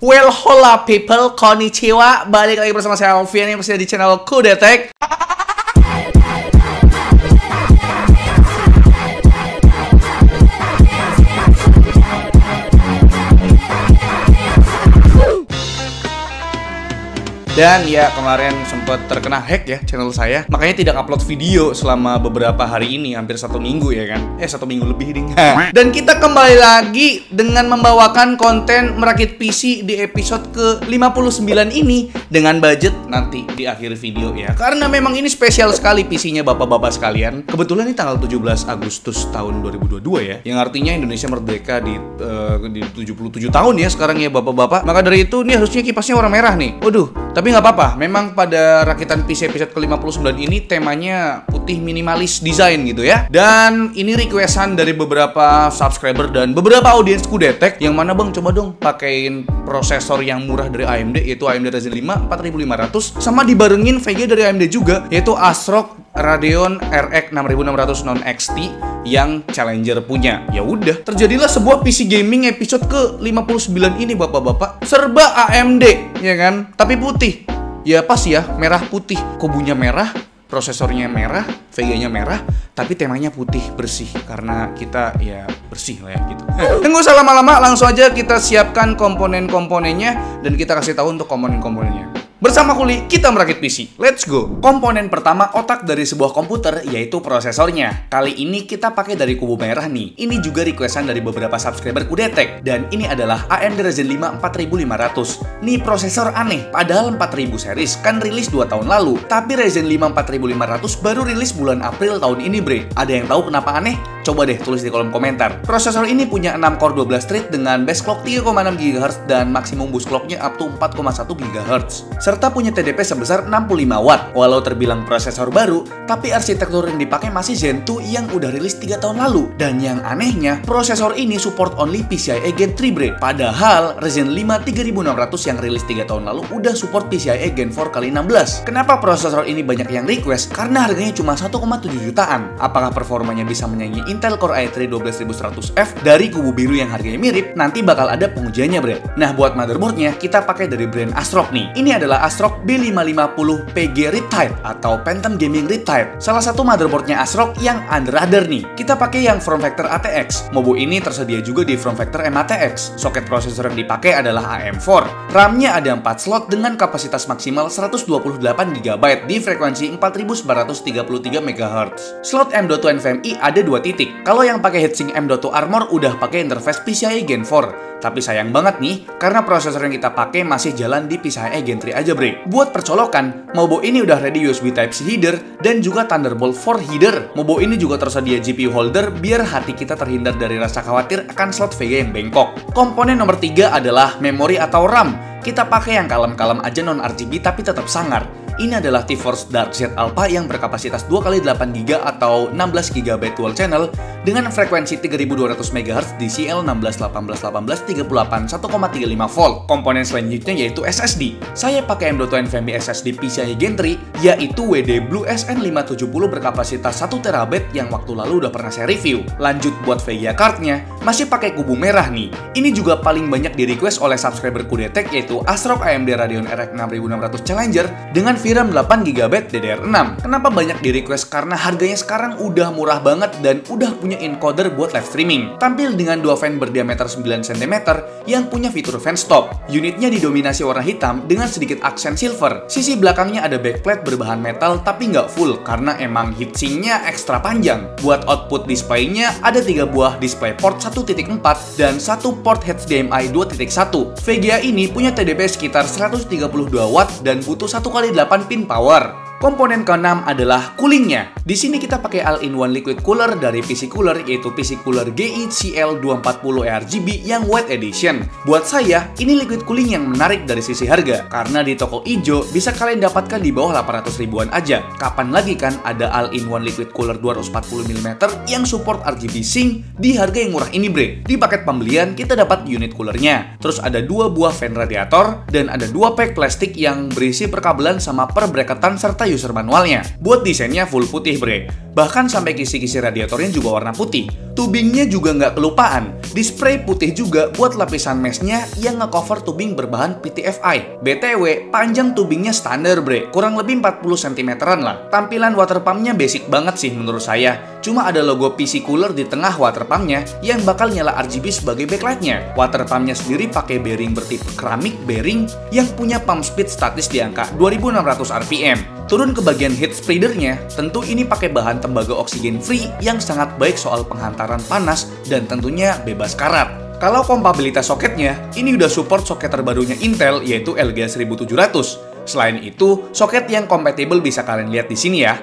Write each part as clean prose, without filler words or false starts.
Well, hola people, konnichiwa. Balik lagi bersama saya Alfian yang masih di channel Kudetek. Dan ya kemarin sempat terkena hack ya channel saya, makanya tidak upload video selama beberapa hari ini, hampir 1 minggu ya kan. 1 minggu lebih ding. Dan kita kembali lagi dengan membawakan konten merakit PC di episode ke-59 ini dengan budget nanti di akhir video ya. Karena memang ini spesial sekali PC-nya bapak-bapak sekalian. Kebetulan ini tanggal 17 Agustus tahun 2022 ya, yang artinya Indonesia merdeka di 77 tahun ya sekarang ya bapak-bapak. Maka dari itu ini harusnya kipasnya warna merah nih. Waduh. Tapi nggak apa-apa, memang pada rakitan PC episode ke-59 ini temanya putih minimalis desain gitu ya. Dan ini requestan dari beberapa subscriber dan beberapa audiens Kudetek. Yang mana bang, coba dong pakein prosesor yang murah dari AMD, yaitu AMD Ryzen 5 4500. Sama dibarengin VGA dari AMD juga, yaitu ASRock Radeon RX 6600 non XT yang Challenger punya. Ya udah, terjadilah sebuah PC gaming episode ke-59 ini bapak-bapak. Serba AMD, ya kan? Tapi putih. Ya pas ya, merah putih. Kubunya merah, prosesornya merah, VGA-nya merah, tapi temanya putih bersih karena kita ya bersih lah ya gitu. Tunggu usah lama-lama, langsung aja kita siapkan komponen-komponennya dan kita kasih tahu untuk komponen-komponennya. Bersama Kuli, kita merakit PC. Let's go! Komponen pertama otak dari sebuah komputer yaitu prosesornya. Kali ini kita pakai dari kubu merah nih. Ini juga requestan dari beberapa subscriber Kudetek. Dan ini adalah AMD Ryzen 5 4500. Nih prosesor aneh, padahal 4000 series kan rilis 2 tahun lalu. Tapi Ryzen 5 4500 baru rilis bulan April tahun ini bre. Ada yang tahu kenapa aneh? Coba deh tulis di kolom komentar. Prosesor ini punya 6 core 12 thread dengan base clock 3,6 GHz dan maksimum boost clocknya up to 4,1 GHz. Serta punya TDP sebesar 65 watt. Walau terbilang prosesor baru, tapi arsitektur yang dipakai masih Zen 2 yang udah rilis 3 tahun lalu. Dan yang anehnya, prosesor ini support only PCIe Gen 3 bre. Padahal Ryzen 5 3600 yang rilis 3 tahun lalu udah support PCIe Gen 4x16. Kenapa prosesor ini banyak yang request? Karena harganya cuma 1,7 jutaan. Apakah performanya bisa menyaingi Intel Core i3 12100F dari kubu biru yang harganya mirip? Nanti bakal ada pengujiannya bre. Nah buat motherboardnya, kita pakai dari brand ASRock nih. Ini adalah ASRock B550 PG Riptide atau Phantom Gaming Riptide. Salah satu motherboardnya ASRock yang under nih. Kita pakai yang form factor ATX. Mobo ini tersedia juga di form factor MATX. Soket prosesor yang dipakai adalah AM4. RAM-nya ada 4 slot dengan kapasitas maksimal 128 GB di frekuensi 4933 MHz. Slot M.2 NVMe ada 2 titik. Kalau yang pakai heatsink M.2 Armor udah pakai interface PCIe Gen 4. Tapi sayang banget nih, karena prosesor yang kita pakai masih jalan di PCIe Gen 3 aja bre. Buat percolokan, Mobo ini udah ready USB Type-C header dan juga Thunderbolt 4 header. Mobo ini juga tersedia GPU holder biar hati kita terhindar dari rasa khawatir akan slot VGA yang bengkok. Komponen nomor 3 adalah memori atau RAM. Kita pakai yang kalem-kalem aja non-RGB tapi tetap sangar. Ini adalah T-Force Dark Z Alpha yang berkapasitas 2x8GB atau 16GB dual channel dengan frekuensi 3200 MHz di CL161818 38 1,35 volt. Komponen selanjutnya yaitu SSD. Saya pakai M.2 NVMe SSD PCIe Gen 3 yaitu WD Blue SN570 berkapasitas 1TB yang waktu lalu udah pernah saya review. Lanjut buat VGA cardnya, masih pakai kubu merah nih. Ini juga paling banyak di request oleh subscriber Kudetek yaitu ASRock AMD Radeon RX 6600 Challenger dengan VRAM 8GB DDR6. Kenapa banyak di request? Karena harganya sekarang udah murah banget dan udah punya encoder buat live streaming. Tampil dengan 2 fan berdiameter 9 cm yang punya fitur fan stop. Unitnya didominasi warna hitam dengan sedikit aksen silver. Sisi belakangnya ada backplate berbahan metal tapi nggak full karena emang heatsinknya ekstra panjang. Buat output displaynya ada 3 buah display port 1.4 dan 1 port HDMI 2.1. VGA ini punya TDP sekitar 132 watt dan butuh 1x8 pin power. Komponen ke-6 adalah coolingnya. Di sini kita pakai all-in-one liquid cooler dari PC Cooler yaitu PC Cooler GE CL240 ARGB yang White Edition. Buat saya, ini liquid cooling yang menarik dari sisi harga karena di toko ijo bisa kalian dapatkan di bawah 800 ribuan aja. Kapan lagi kan ada all-in-one liquid cooler 240 mm yang support RGB sync di harga yang murah ini bre. Di paket pembelian kita dapat unit coolernya. Terus ada 2 buah fan radiator dan ada 2 pack plastik yang berisi perkabelan sama perbreketan serta user manualnya. Buat desainnya full putih bre, bahkan sampai kisi-kisi radiatornya juga warna putih. Tubingnya juga nggak kelupaan, display putih juga buat lapisan meshnya yang ngecover tubing berbahan PTFI. BTW, panjang tubingnya standar bre, kurang lebih 40 cm-an lah. Tampilan water pumpnya basic banget sih menurut saya. Cuma ada logo PC Cooler di tengah water pumpnya yang bakal nyala RGB sebagai backlightnya. Water pumpnya sendiri pakai bearing bertipe keramik bearing yang punya pump speed statis di angka 2600 rpm. Turun ke bagian heat spreadernya, tentu ini pakai bahan tembaga oksigen free yang sangat baik soal penghantaran panas dan tentunya bebas karat. Kalau kompatibilitas soketnya, ini udah support soket terbarunya Intel yaitu LGA 1700. Selain itu, soket yang kompatibel bisa kalian lihat di sini ya.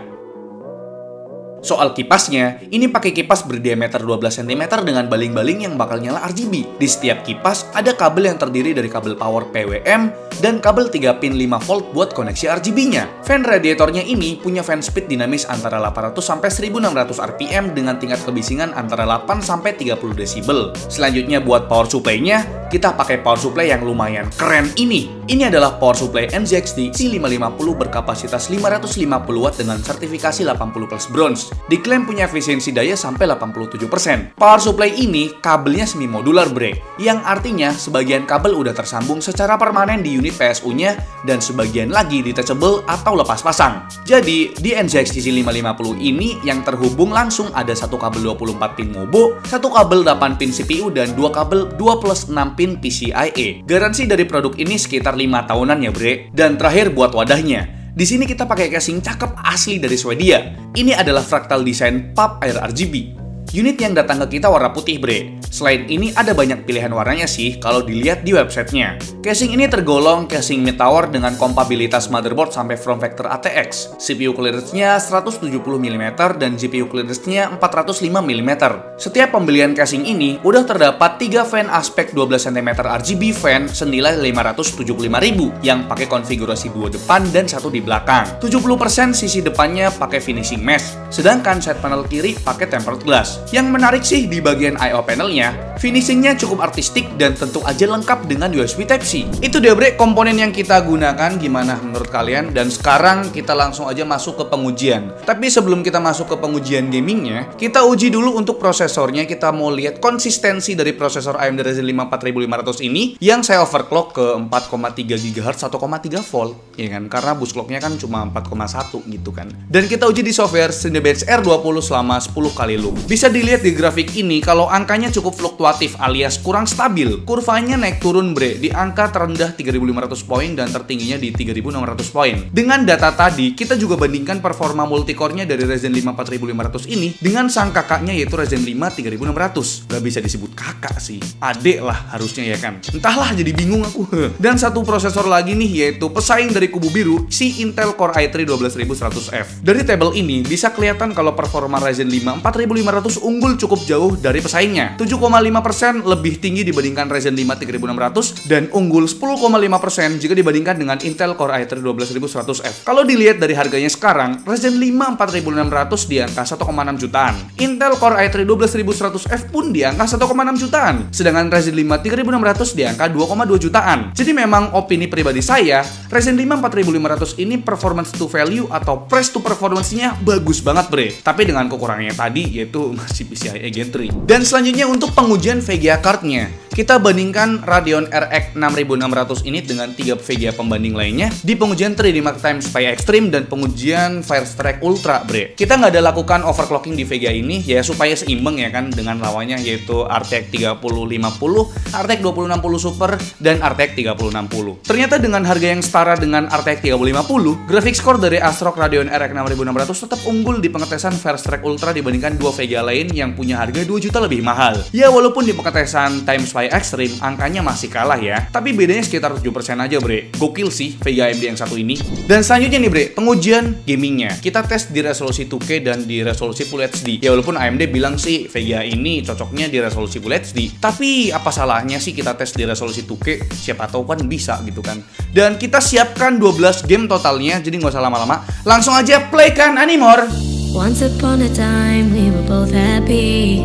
Soal kipasnya, ini pakai kipas berdiameter 12 cm dengan baling-baling yang bakal nyala RGB. Di setiap kipas ada kabel yang terdiri dari kabel power PWM dan kabel 3 pin 5 volt buat koneksi RGB-nya. Fan radiatornya ini punya fan speed dinamis antara 800 sampai 1600 rpm dengan tingkat kebisingan antara 8 sampai 30 desibel. Selanjutnya buat power supply-nya, kita pakai power supply yang lumayan keren ini. Ini adalah power supply NZXT C550 berkapasitas 550 watt dengan sertifikasi 80+ bronze. Diklaim punya efisiensi daya sampai 87%. Power supply ini kabelnya semi modular bre, yang artinya sebagian kabel udah tersambung secara permanen di unit PSU-nya dan sebagian lagi detachable atau lepas pasang. Jadi di NZXT C550 ini yang terhubung langsung ada satu kabel 24 pin MOBO, satu kabel 8 pin CPU dan dua kabel 2+6 pin PCIe. Garansi dari produk ini sekitar 5 tahunan ya bre. Dan terakhir buat wadahnya. Di sini kita pakai casing cakep asli dari Swedia. Ini adalah fractal design pub air RGB. Unit yang datang ke kita warna putih bre. Selain ini ada banyak pilihan warnanya sih kalau dilihat di websitenya. Casing ini tergolong casing mid tower dengan kompatibilitas motherboard sampai form factor ATX. CPU clearance-nya 170 mm dan GPU clearance-nya 405 mm. Setiap pembelian casing ini udah terdapat 3 fan aspek 12 cm RGB fan senilai 575.000 yang pakai konfigurasi 2 depan dan 1 di belakang. 70% sisi depannya pakai finishing mesh, sedangkan side panel kiri pakai tempered glass. Yang menarik sih di bagian I/O panelnya, finishingnya cukup artistik dan tentu aja lengkap dengan USB Type-C. Itu dia bre komponen yang kita gunakan, gimana menurut kalian? Dan sekarang kita langsung aja masuk ke pengujian. Tapi sebelum kita masuk ke pengujian gamingnya, kita uji dulu untuk prosesornya. Kita mau lihat konsistensi dari prosesor AMD Ryzen 5 4500 ini yang saya overclock ke 4,3 GHz 1,3 volt, ya kan? Karena bus clocknya kan cuma 4,1 gitu kan. Dan kita uji di software Cinebench R20 selama 10 kali loop. Bisa dilihat di grafik ini kalau angkanya cukup fluktuatif alias kurang stabil. Kurvanya naik turun bre, di angka terendah 3.500 poin dan tertingginya di 3.600 poin. Dengan data tadi, kita juga bandingkan performa multicore-nya dari Ryzen 5 4500 ini dengan sang kakaknya yaitu Ryzen 5 3600. Gak bisa disebut kakak sih, adek lah harusnya ya kan. Entahlah, jadi bingung aku. Dan satu prosesor lagi nih yaitu pesaing dari kubu biru, si Intel Core i3 12100F. Dari tabel ini bisa kelihatan kalau performa Ryzen 5 4500 unggul cukup jauh dari pesaingnya. 7,5% lebih tinggi dibandingkan Ryzen 5 3600 dan unggul 10,5% jika dibandingkan dengan Intel Core i3 12100F. Kalau dilihat dari harganya sekarang, Ryzen 5 4600 di angka 1,6 jutaan. Intel Core i3 12100F pun di angka 1,6 jutaan. Sedangkan Ryzen 5 3600 di angka 2,2 jutaan. Jadi memang opini pribadi saya, Ryzen 5 4500 ini performance to value atau price to performance-nya bagus banget bre. Tapi dengan kekurangannya tadi yaitu masih PCIe Gen 3. Dan selanjutnya untuk pengujian VGA card-nya, kita bandingkan Radeon RX 6600 ini dengan 3 VGA pembanding lainnya di pengujian 3D Mark Time Spy Extreme dan pengujian Firestrike Ultra bre. Kita nggak ada lakukan overclocking di VGA ini ya supaya seimbang ya kan dengan lawannya yaitu RTX 3050, RTX 2060 Super dan RTX 3060. Ternyata dengan harga yang setara dengan RTX 3050, graphics core dari ASRock Radeon RX 6600 tetap unggul di pengetesan Firestrike Ultra dibandingkan dua VGA lain yang punya harga 2 juta lebih mahal. Ya walaupun di pengetesan Time Spy Extreme angkanya masih kalah ya, tapi bedanya sekitar 7% aja bre. Gokil sih VGA AMD yang satu ini. Dan selanjutnya nih bre, pengujian gamingnya. Kita tes di resolusi 2K dan di resolusi Full HD. Ya walaupun AMD bilang sih VGA ini cocoknya di resolusi Full HD, tapi apa salahnya sih kita tes di resolusi 2K? Siapa tahu kan bisa gitu kan. Dan kita siapkan 12 game totalnya, jadi nggak usah lama-lama. Langsung aja playkan Animor. Once upon a time we were both happy.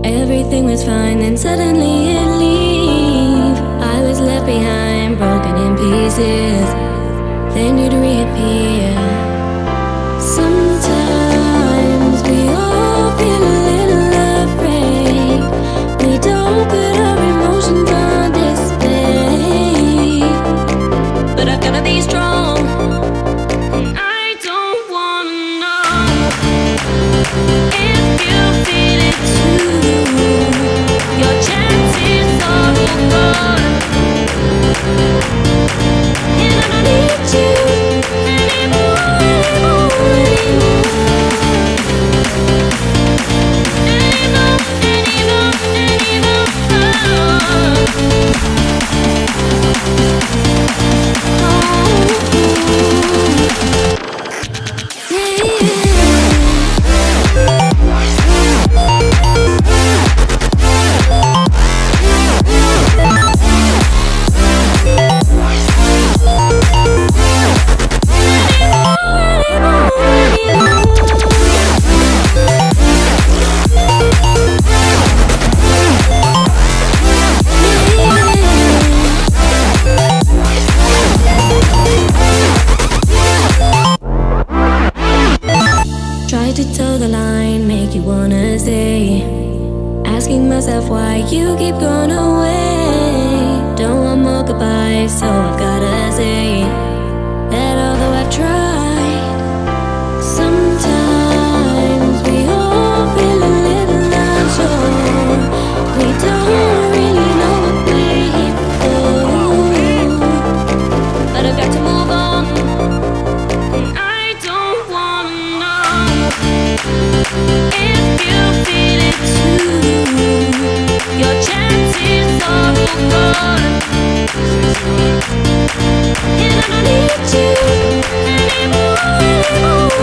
Everything was fine and suddenly it leave. I was left behind, broken in pieces. Then you'd reappear. by, so I've gotta say that although I've tried, sometimes we all feel a little unsure. We don't really know what we're here for, but I've got to move on, and I don't wanna know if you feel it too. Your chances are gone, and I don't need you anymore, anymore.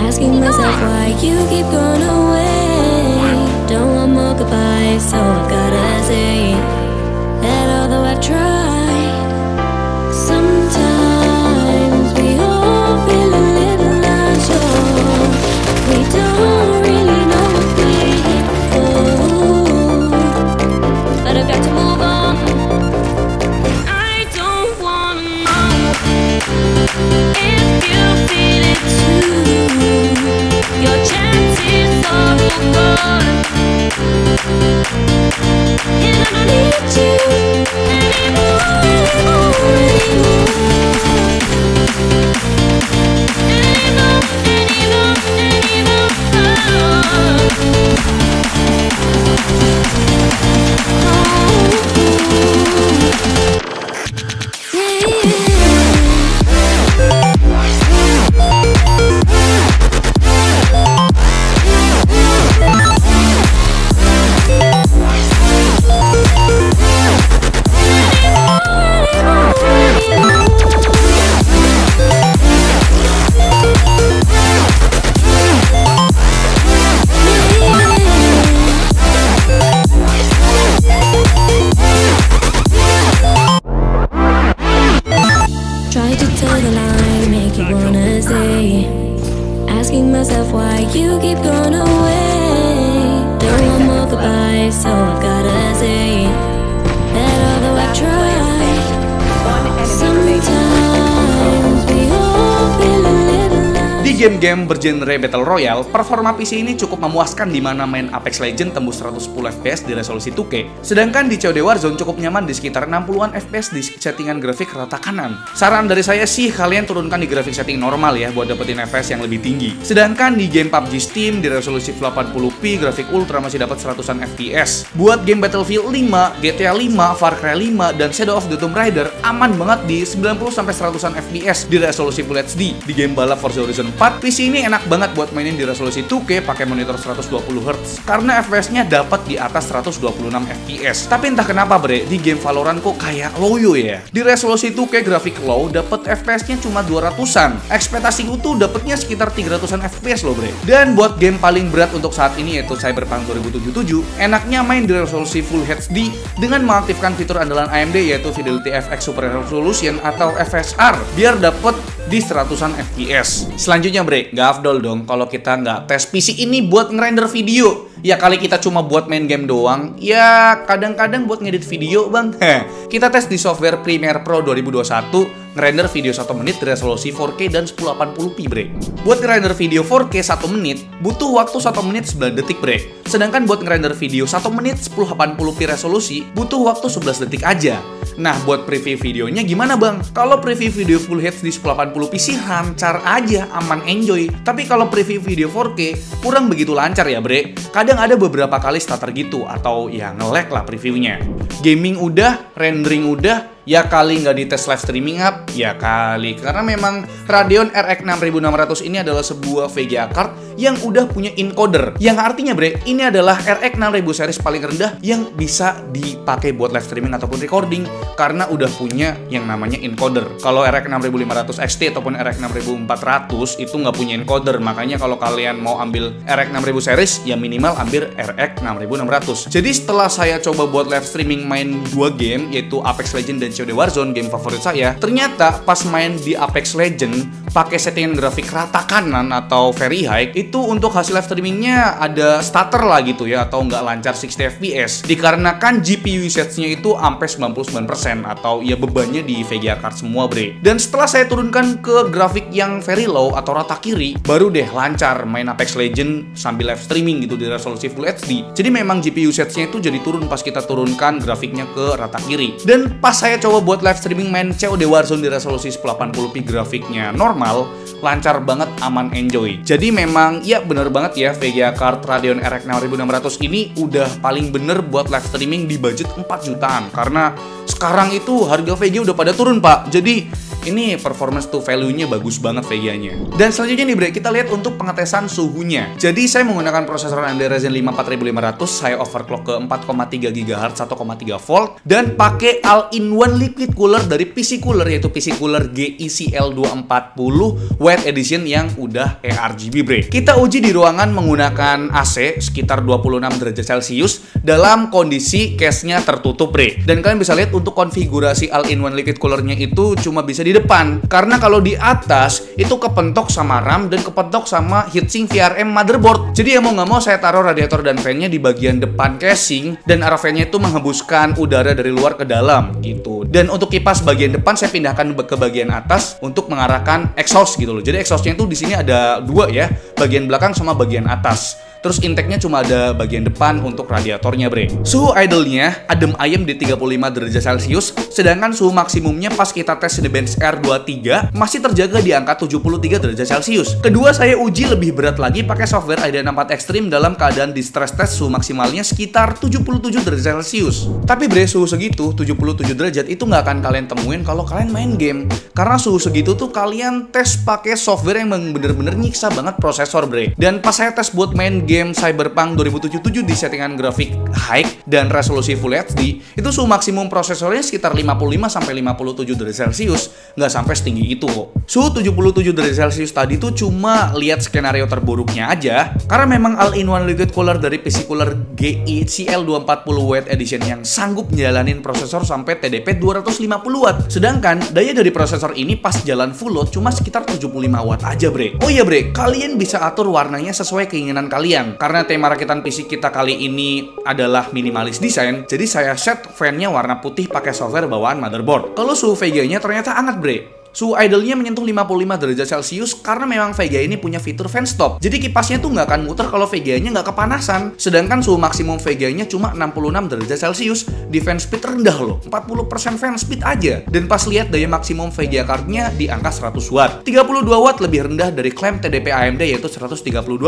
Asking myself why you keep going away. Don't want more goodbyes, so I've gotta say that although I've tried, sometimes we all feel a little unsure. We don't really know what we're here for, but I've got to move on. I don't wanna know if you feel it too. Your chances are gone, and I don't need you anymore, asking myself why you keep going away. Don't want more goodbyes, so I've gotta say that although I've tried, sometimes we all feel a little. Di game-game bergenre Battle Royale, performa PC ini cukup memuaskan di mana main Apex Legends tembus 110 FPS di resolusi 2K. Sedangkan di COD Warzone cukup nyaman di sekitar 60-an FPS di settingan grafik rata kanan. Saran dari saya sih kalian turunkan di grafik setting normal ya buat dapetin FPS yang lebih tinggi. Sedangkan di game PUBG Steam di resolusi 80p grafik ultra masih dapat 100-an FPS. Buat game Battlefield 5, GTA 5, Far Cry 5, dan Shadow of the Tomb Raider aman banget di 90-100-an FPS di resolusi Full HD. Di game balap Forza Horizon 4, PC ini enak banget buat mainin di resolusi 2K pakai monitor 120Hz karena FPS-nya dapat di atas 126 FPS. Tapi entah kenapa bre, di game Valorant kok kayak loyo ya. Di resolusi 2K grafik low dapat FPS-nya cuma 200-an. Ekspektasiku tuh dapetnya sekitar 300-an FPS loh bre. Dan buat game paling berat untuk saat ini yaitu Cyberpunk 2077, enaknya main di resolusi Full HD dengan mengaktifkan fitur andalan AMD yaitu Fidelity FX Super Resolution atau FSR biar dapet di 100-an FPS. Selanjutnya bre, nggak afdol dong kalau kita nggak tes PC ini buat ngerender video. Ya kali kita cuma buat main game doang, ya kadang-kadang buat ngedit video bang. Kita tes di software Premiere Pro 2021, ngerender video 1 menit di resolusi 4K dan 1080p bre. Buat ngerender video 4K 1 menit, butuh waktu 1 menit 9 detik bre. Sedangkan buat ngerender video 1 menit 1080p resolusi, butuh waktu 11 detik aja. Nah buat preview videonya gimana bang? Kalau preview video Full HD 1080p sih lancar aja, aman enjoy. Tapi kalau preview video 4K kurang begitu lancar ya bre. Kadang ada beberapa kali stutter gitu atau ya nge-lag lah previewnya. Gaming udah, rendering udah, Ya kali nggak dites live streaming up, ya kali. Karena memang Radeon RX 6600 ini adalah sebuah VGA card yang udah punya encoder. Yang artinya bre, ini adalah RX 6000 series paling rendah yang bisa dipakai buat live streaming ataupun recording. Karena udah punya yang namanya encoder. Kalau RX 6500 XT ataupun RX 6400 itu nggak punya encoder. Makanya kalau kalian mau ambil RX 6000 series, ya minimal ambil RX 6600. Jadi setelah saya coba buat live streaming main 2 game, yaitu Apex Legends dan COD Warzone, game favorit saya, ternyata pas main di Apex Legends pakai settingan grafik rata kanan atau very high, itu untuk hasil live streamingnya ada stutter lah gitu ya, atau nggak lancar 60 fps dikarenakan GPU usage-nya itu sampai 99% atau ya bebannya di VGA card semua bre. Dan setelah saya turunkan ke grafik yang very low atau rata kiri, baru deh lancar main Apex Legends sambil live streaming gitu di resolusi Full HD. Jadi memang GPU usage-nya itu jadi turun pas kita turunkan grafiknya ke rata kiri. Dan pas saya coba buat live streaming main COD Warzone di resolusi 1080p grafiknya normal, lancar banget, aman, enjoy. Jadi memang ya bener banget ya, VGA card Radeon RX 6600 ini udah paling bener buat live streaming di budget 4 jutaan. Karena sekarang itu harga VGA udah pada turun pak. Jadi ini performance to value-nya bagus banget VGA-nya. Dan selanjutnya nih bre, kita lihat untuk pengetesan suhunya. Jadi saya menggunakan prosesor AMD Ryzen 5 4500, saya overclock ke 4,3 GHz 1,3 volt dan pakai all-in-one liquid cooler dari PC Cooler, yaitu PC Cooler GECL240 White Edition yang udah ARGB bre. Kita uji di ruangan menggunakan AC sekitar 26 derajat Celcius dalam kondisi case-nya tertutup bre. Dan kalian bisa lihat untuk konfigurasi all-in-one liquid cooler-nya itu cuma bisa di depan, karena kalau di atas itu kepentok sama RAM dan kepentok sama heatsink VRM motherboard. Jadi ya mau nggak mau saya taruh radiator dan fan-nya di bagian depan casing, dan arah fan-nya itu menghembuskan udara dari luar ke dalam gitu. Dan untuk kipas bagian depan saya pindahkan ke bagian atas untuk mengarahkan exhaust gitu loh. Jadi exhaust-nya itu di sini ada dua ya, bagian belakang sama bagian atas. Terus intake-nya cuma ada bagian depan untuk radiatornya bre. Suhu idle-nya adem ayem di 35 derajat Celcius, sedangkan suhu maksimumnya pas kita tes Cinebench R23 masih terjaga di angka 73 derajat Celcius. Kedua, saya uji lebih berat lagi pakai software IDEA 64 Extreme dalam keadaan di stress test suhu maksimalnya sekitar 77 derajat Celcius. Tapi bre, suhu segitu 77 derajat itu nggak akan kalian temuin kalau kalian main game. Karena suhu segitu tuh kalian tes pakai software yang bener-bener nyiksa banget prosesor bre. Dan pas saya tes buat main game Cyberpunk 2077 di settingan grafik high dan resolusi Full HD, itu suhu maksimum prosesornya sekitar 55-57 derajat Celcius, nggak sampai setinggi itu kok. Suhu 77 derajat Celcius tadi tuh cuma lihat skenario terburuknya aja, karena memang all-in-one liquid cooler dari PC Cooler GECL240 White Edition yang sanggup menjalanin prosesor sampai TDP 250 watt. Sedangkan daya dari prosesor ini pas jalan full load cuma sekitar 75 watt aja bre. Oh iya bre, kalian bisa atur warnanya sesuai keinginan kalian. Karena tema rakitan PC kita kali ini adalah minimalis desain, jadi saya set fan-nya warna putih pakai software bawaan motherboard. Kalau suhu VGA-nya ternyata hangat bre. Suhu idle-nya menyentuh 55 derajat Celcius karena memang VGA ini punya fitur fan stop. Jadi kipasnya tuh nggak akan muter kalau VGA-nya nggak kepanasan. Sedangkan suhu maksimum VGA-nya cuma 66 derajat Celcius. Di fan speed rendah loh, 40% fan speed aja. Dan pas lihat daya maksimum VGA card-nya di angka 100 watt. 32 watt lebih rendah dari klaim TDP AMD yaitu 132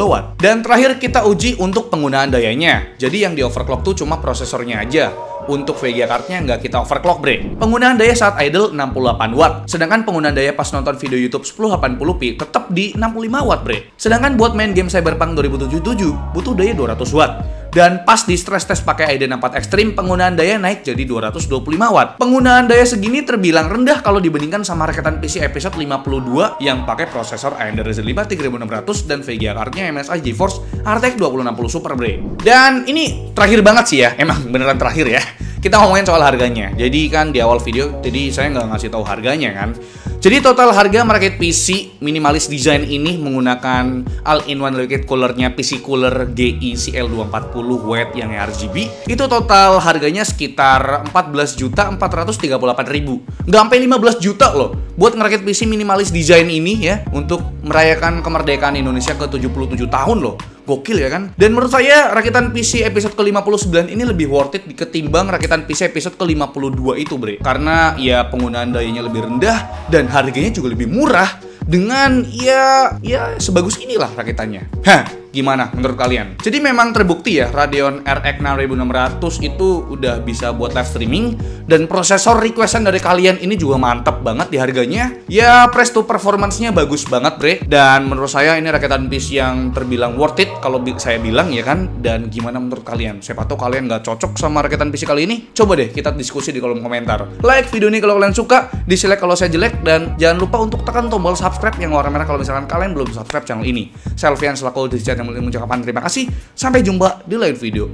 watt. Dan terakhir kita uji untuk penggunaan dayanya. Jadi yang di overclock tuh cuma prosesornya aja. Untuk VGA card-nya nggak kita overclock bre. Penggunaan daya saat idle 68 watt. Sedangkan penggunaan daya pas nonton video YouTube 1080p tetap di 65 watt bre. Sedangkan buat main game Cyberpunk 2077 butuh daya 200 watt. Dan pas di stress test pakai IDEA 64 Extreme, penggunaan daya naik jadi 225 watt. Penggunaan daya segini terbilang rendah kalau dibandingkan sama rakitan PC episode 52 yang pakai prosesor AMD Ryzen 5 3600 dan VGA card-nya MSI GeForce RTX 2060 Super bre. Dan ini terakhir banget sih ya, emang beneran terakhir ya. Kita ngomongin soal harganya. Jadi kan di awal video, jadi saya nggak ngasih tahu harganya kan. Jadi total harga merakit PC minimalis design ini menggunakan all-in-one liquid cooler-nya PC Cooler GECL240 White yang RGB, itu total harganya sekitar 14.438.000. Nggak sampai 15 juta loh buat ngerakit PC minimalis design ini ya, untuk merayakan kemerdekaan Indonesia ke 77 tahun loh. Gokil ya kan? Dan menurut saya rakitan PC episode ke-59 ini lebih worth it ketimbang rakitan PC episode ke-52 itu bre. Karena ya penggunaan dayanya lebih rendah dan harganya juga lebih murah dengan ya sebagus inilah rakitannya. Hah. Gimana menurut kalian? Jadi memang terbukti ya, Radeon RX 6600 itu udah bisa buat live streaming, dan prosesor requestan dari kalian ini juga mantap banget di harganya. Ya presto performance-nya bagus banget bre, dan menurut saya ini rakitan PC yang terbilang worth it kalau saya bilang ya kan. Dan gimana menurut kalian? Siapa tahu kalian nggak cocok sama rakitan PC kali ini? Coba deh kita diskusi di kolom komentar. Like video ini kalau kalian suka, dislike kalau saya jelek, dan jangan lupa untuk tekan tombol subscribe yang warna merah kalau misalkan kalian belum subscribe channel ini. Saya Alfian selaku di channel yang mengucapkan terima kasih. Sampai jumpa di lain video.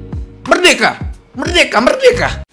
Merdeka! Merdeka! Merdeka!